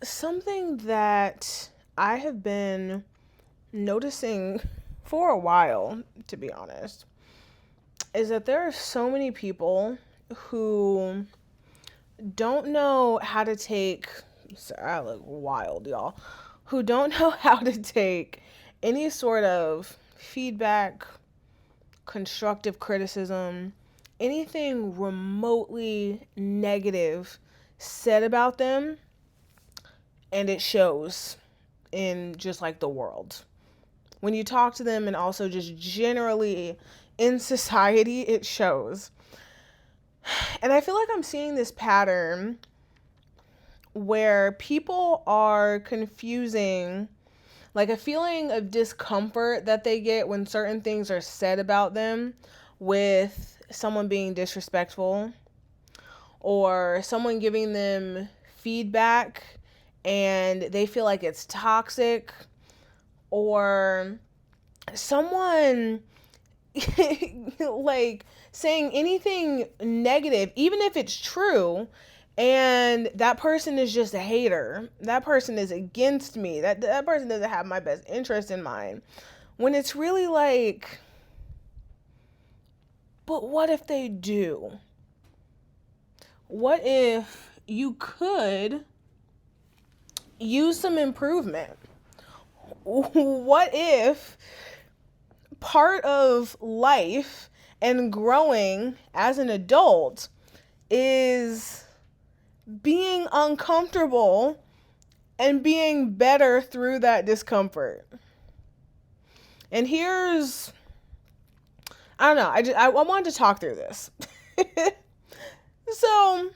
Something that I have been noticing for a while, to be honest, is that there are so many people who don't know how to take, sorry, I look wild, y'all, who don't know how to take any sort of feedback, constructive criticism, anything remotely negative said about them, and it shows in just like the world. When you talk to them and also just generally in society, it shows. And I feel like I'm seeing this pattern where people are confusing like a feeling of discomfort that they get when certain things are said about them with someone being disrespectful or someone giving them feedback and they feel like it's toxic, or someone like saying anything negative, even if it's true, and that person is just a hater. That person is against me. That person doesn't have my best interest in mind. When it's really like, but what if they do? What if you could use some improvement? What if part of life and growing as an adult is being uncomfortable and being better through that discomfort? And here's, I don't know, I wanted to talk through this. So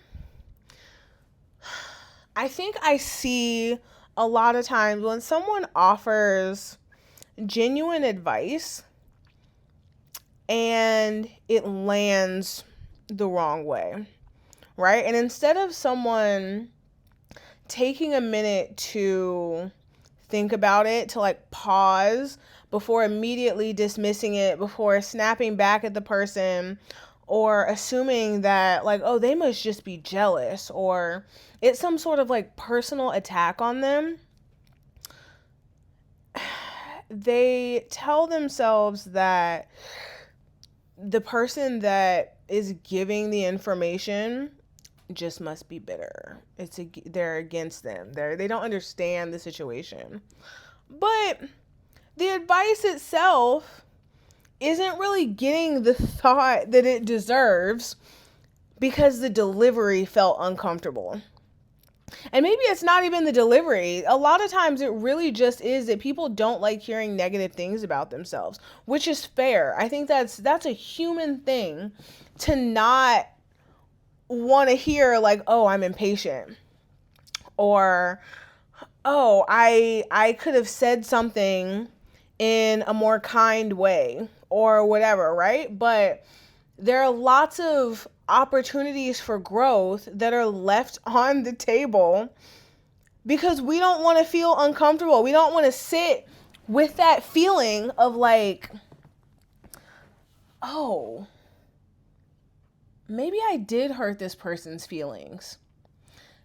I think I see a lot of times when someone offers genuine advice and it lands the wrong way, right? And instead of someone taking a minute to think about it, to like pause before immediately dismissing it, before snapping back at the person, or assuming that, like, oh, they must just be jealous, or it's some sort of like personal attack on them, they tell themselves that the person that is giving the information just must be bitter. They're against them. They don't understand the situation. But the advice itself isn't really getting the thought that it deserves because the delivery felt uncomfortable. And maybe it's not even the delivery. A lot of times it really just is that people don't like hearing negative things about themselves, which is fair. I think that's a human thing to not want to hear, like, oh, I'm impatient, or oh, I could have said something in a more kind way, or whatever, right? But there are lots of opportunities for growth that are left on the table because we don't want to feel uncomfortable. We don't want to sit with that feeling of like, oh, maybe I did hurt this person's feelings.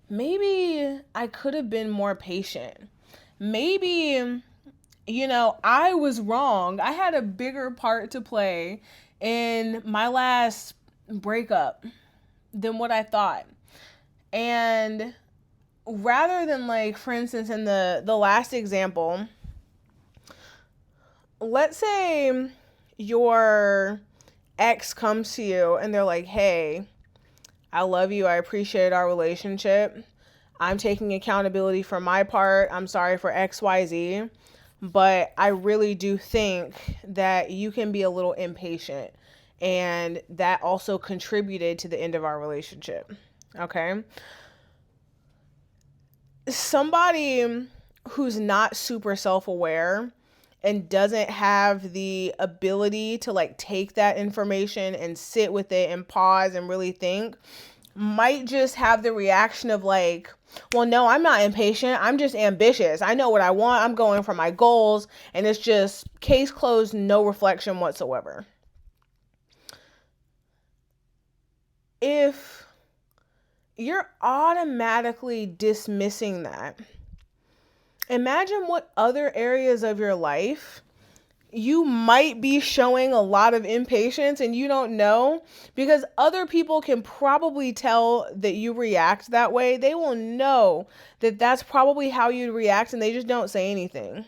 Maybe I could have been more patient. Maybe, I was wrong. I had a bigger part to play in my last breakup than what I thought. And rather than, like, for instance, in the last example, let's say your ex comes to you and they're like, hey, I love you. I appreciate our relationship. I'm taking accountability for my part. I'm sorry for XYZ. But I really do think that you can be a little impatient. And that also contributed to the end of our relationship. Okay? Somebody who's not super self-aware and doesn't have the ability to like take that information and sit with it and pause and really think might just have the reaction of like, well, no, I'm not impatient. I'm just ambitious. I know what I want. I'm going for my goals. And it's just case closed, no reflection whatsoever. If you're automatically dismissing that. Imagine what other areas of your life you might be showing a lot of impatience and you don't know, because other people can probably tell that you react that way. They will know that that's probably how you react and they just don't say anything.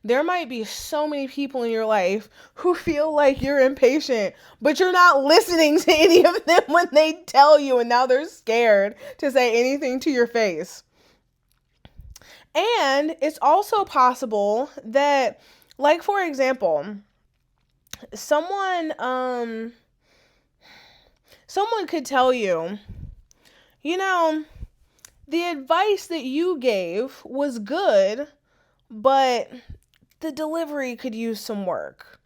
There might be so many people in your life who feel like you're impatient, but you're not listening to any of them when they tell you, and now they're scared to say anything to your face. And it's also possible that, like, for example, someone could tell you, you know, the advice that you gave was good, but the delivery could use some work.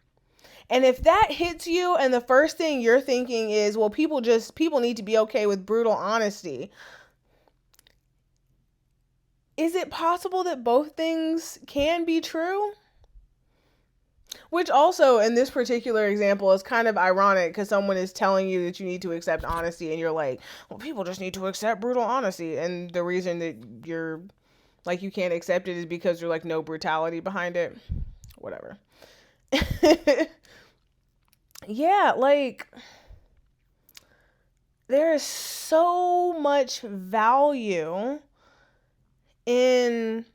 And if that hits you and the first thing you're thinking is, well, people need to be okay with brutal honesty, is it possible that both things can be true? Which also, in this particular example, is kind of ironic because someone is telling you that you need to accept honesty and you're like, well, people just need to accept brutal honesty. And the reason that you're like, you can't accept it is because there's like no brutality behind it. Whatever. Yeah, like, there is so much value in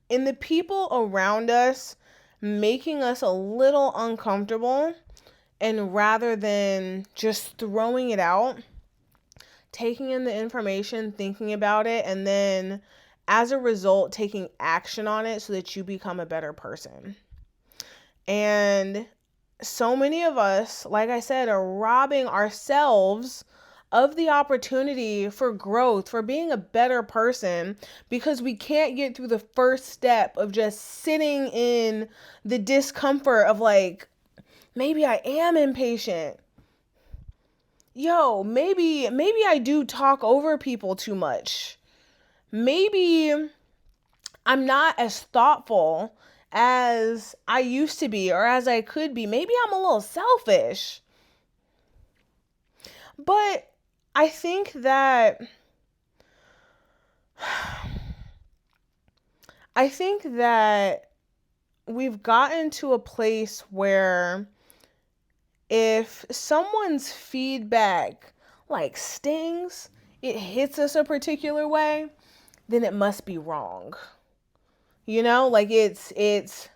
the people around us making us a little uncomfortable, and rather than just throwing it out, taking in the information, thinking about it, and then as a result taking action on it so that you become a better person. And so many of us, like I said, are robbing ourselves of the opportunity for growth, for being a better person, because we can't get through the first step of just sitting in the discomfort of like, maybe I am impatient. Yo, maybe I do talk over people too much. Maybe I'm not as thoughtful as I used to be or as I could be. Maybe I'm a little selfish. But I think that we've gotten to a place where if someone's feedback like stings, it hits us a particular way, then it must be wrong. You know, like it's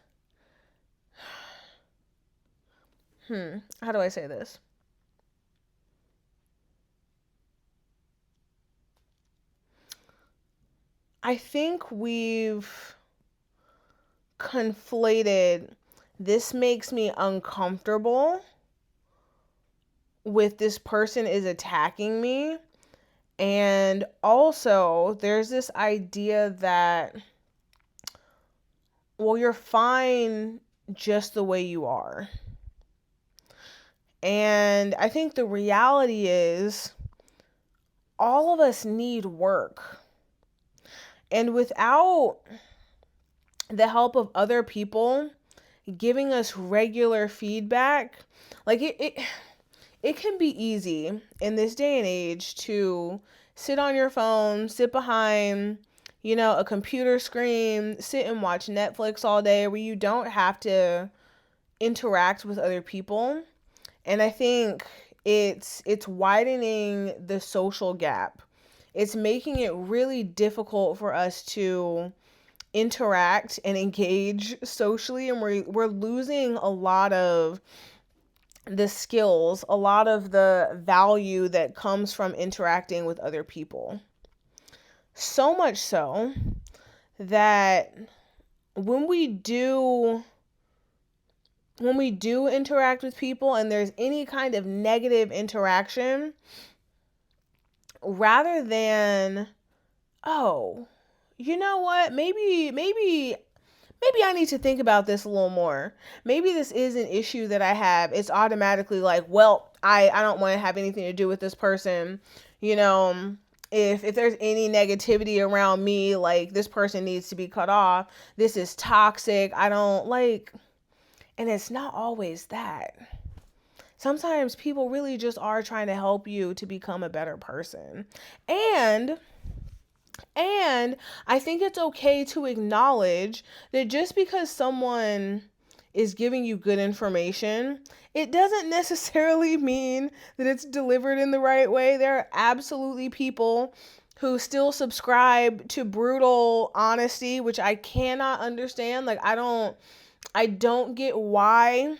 how do I say this? I think we've conflated this makes me uncomfortable with this person is attacking me. And also, there's this idea that, well, you're fine just the way you are. And I think the reality is all of us need work. And without the help of other people giving us regular feedback, like it can be easy in this day and age to sit on your phone, sit behind, a computer screen, sit and watch Netflix all day where you don't have to interact with other people. And I think it's widening the social gap. It's making it really difficult for us to interact and engage socially, and we're losing a lot of the skills, a lot of the value that comes from interacting with other people. So much so that when we do interact with people and there's any kind of negative interaction, rather than, oh, you know what, maybe I need to think about this a little more. Maybe this is an issue that I have. It's automatically like, well, I don't want to have anything to do with this person. If there's any negativity around me, like, this person needs to be cut off. This is toxic. I don't like, and it's not always that. Sometimes people really just are trying to help you to become a better person. And and I think it's okay to acknowledge that just because someone is giving you good information, it doesn't necessarily mean that it's delivered in the right way. There are absolutely people who still subscribe to brutal honesty, which I cannot understand. Like I don't get why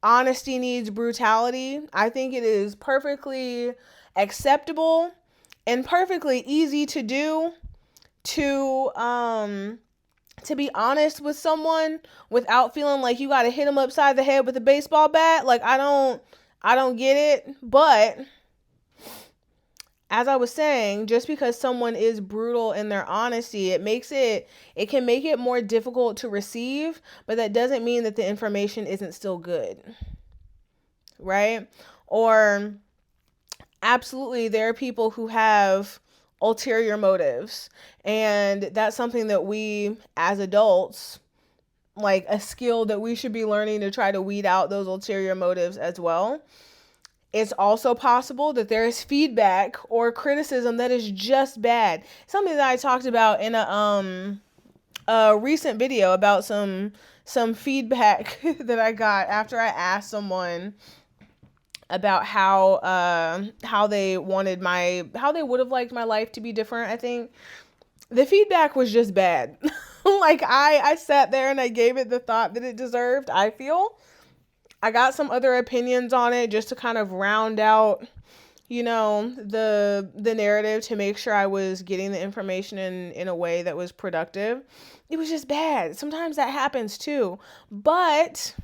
honesty needs brutality. I think it is perfectly acceptable and perfectly easy to do to to be honest with someone without feeling like you got to hit them upside the head with a baseball bat. Like I don't get it, but as I was saying, just because someone is brutal in their honesty, it can make it more difficult to receive, but that doesn't mean that the information isn't still good, right? Or absolutely there are people who have ulterior motives, and that's something that we as adults, like a skill that we should be learning to try to weed out those ulterior motives as well. It's also possible that there is feedback or criticism that is just bad. Something that I talked about in a recent video about some feedback that I got after I asked someone about how they would have liked my life to be different. I think the feedback was just bad. Like I sat there and I gave it the thought that it deserved. I got some other opinions on it just to kind of round out, the narrative, to make sure I was getting the information in a way that was productive. It was just bad. Sometimes that happens too. But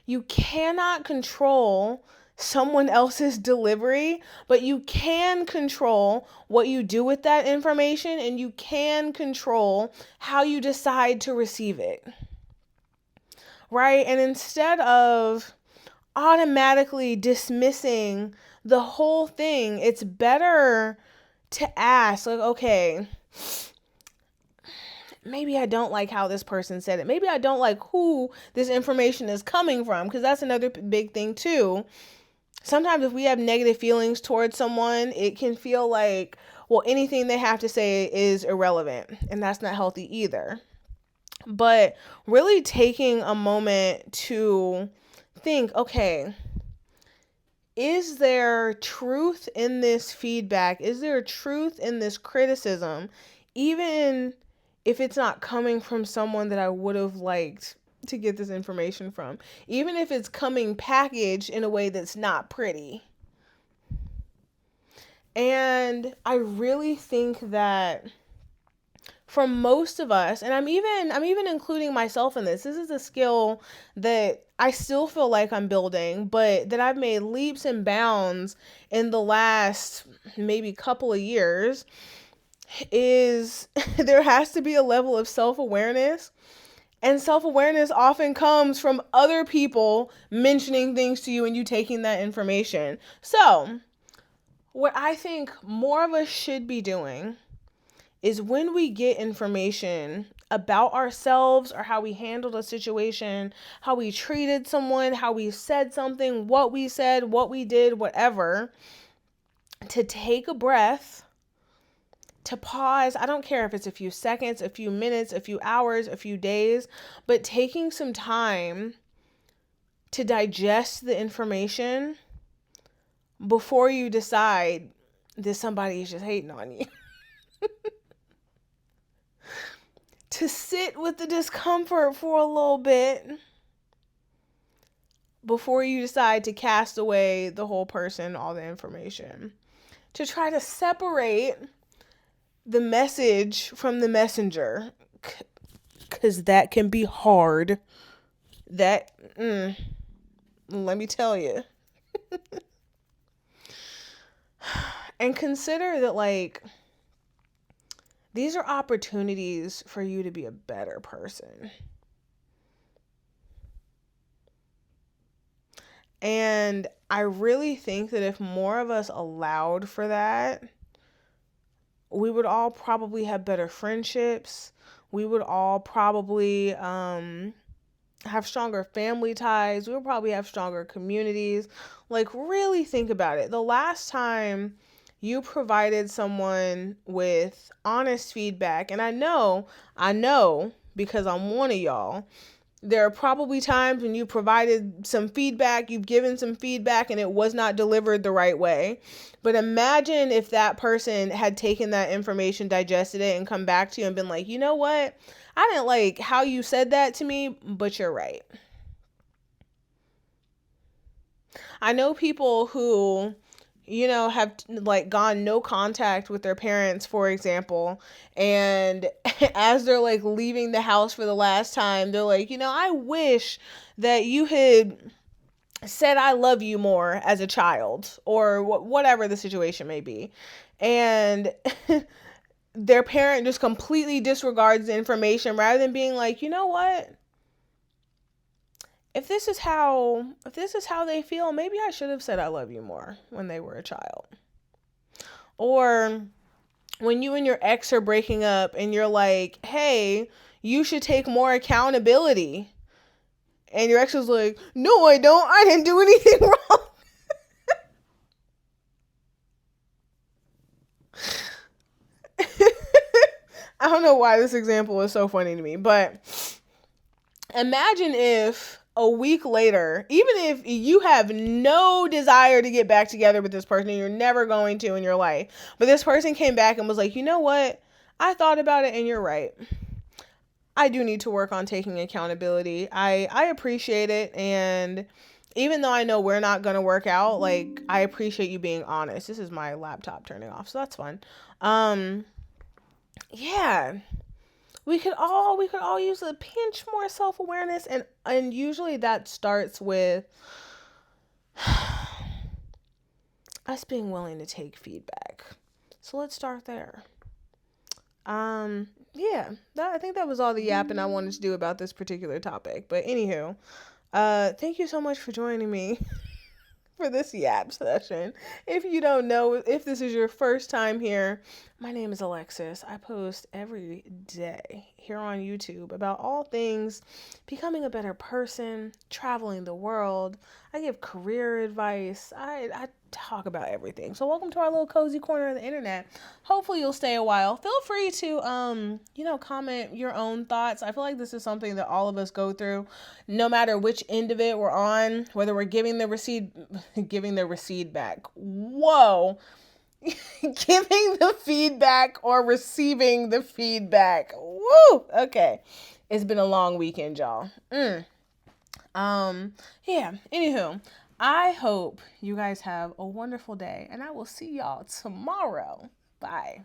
you cannot control someone else's delivery, but you can control what you do with that information, and you can control how you decide to receive it. Right? And instead of automatically dismissing the whole thing, it's better to ask, like, okay, maybe I don't like how this person said it. Maybe I don't like who this information is coming from, because that's another big thing too. Sometimes if we have negative feelings towards someone, it can feel like, well, anything they have to say is irrelevant, and that's not healthy either. But really taking a moment to think, okay, is there truth in this feedback? Is there truth in this criticism? Even if it's not coming from someone that I would have liked to get this information from, even if it's coming packaged in a way that's not pretty. And I really think that for most of us, and I'm even including myself in this is a skill that I still feel like I'm building, but that I've made leaps and bounds in the last maybe couple of years, is there has to be a level of self-awareness. And self-awareness often comes from other people mentioning things to you and you taking that information. So, what I think more of us should be doing is, when we get information about ourselves or how we handled a situation, how we treated someone, how we said something, what we said, what we did, whatever, to take a breath, to pause. I don't care if it's a few seconds, a few minutes, a few hours, a few days, but taking some time to digest the information before you decide that somebody is just hating on you. To sit with the discomfort for a little bit before you decide to cast away the whole person, all the information. To try to separate the message from the messenger, because that can be hard. Let me tell you. And consider that, like, these are opportunities for you to be a better person. And I really think that if more of us allowed for that, we would all probably have better friendships. We would all probably have stronger family ties. We'll probably have stronger communities. Like, really think about it. The last time you provided someone with honest feedback, and I know because I'm one of y'all, there are probably times when you provided some feedback, you've given some feedback, and it was not delivered the right way. But imagine if that person had taken that information, digested it, and come back to you and been like, you know what? I didn't like how you said that to me, but you're right. I know people who, have like gone no contact with their parents, for example, and as they're like leaving the house for the last time, they're like, I wish that you had said I love you more as a child, or whatever the situation may be. And their parent just completely disregards the information rather than being like, you know what? If this is how they feel, maybe I should have said I love you more when they were a child. Or when you and your ex are breaking up and you're like, "Hey, you should take more accountability." And your ex was like, "No, I don't. I didn't do anything wrong." I don't know why this example is so funny to me, but imagine if a week later, even if you have no desire to get back together with this person, and you're never going to in your life, but this person came back and was like, you know what? I thought about it and you're right. I do need to work on taking accountability. I appreciate it. And even though I know we're not going to work out, like, I appreciate you being honest. This is my laptop turning off, so that's fun. Um, yeah, we could all use a pinch more self-awareness, and usually that starts with us being willing to take feedback. So let's start there. Yeah, I think that was all the yapping I wanted to do about this particular topic. But anywho, thank you so much for joining me for this yap session. If you don't know, if this is your first time here, my name is Alexis. I post every day here on YouTube about all things becoming a better person, traveling the world. I give career advice. I talk about everything. So welcome to our little cozy corner of the internet. Hopefully you'll stay a while. Feel free to comment your own thoughts. I feel like this is something that all of us go through, no matter which end of it we're on, whether we're giving the receipt back. Whoa. Giving the feedback or receiving the feedback. Woo! Okay. It's been a long weekend, y'all. Yeah. Anywho, I hope you guys have a wonderful day, and I will see y'all tomorrow. Bye.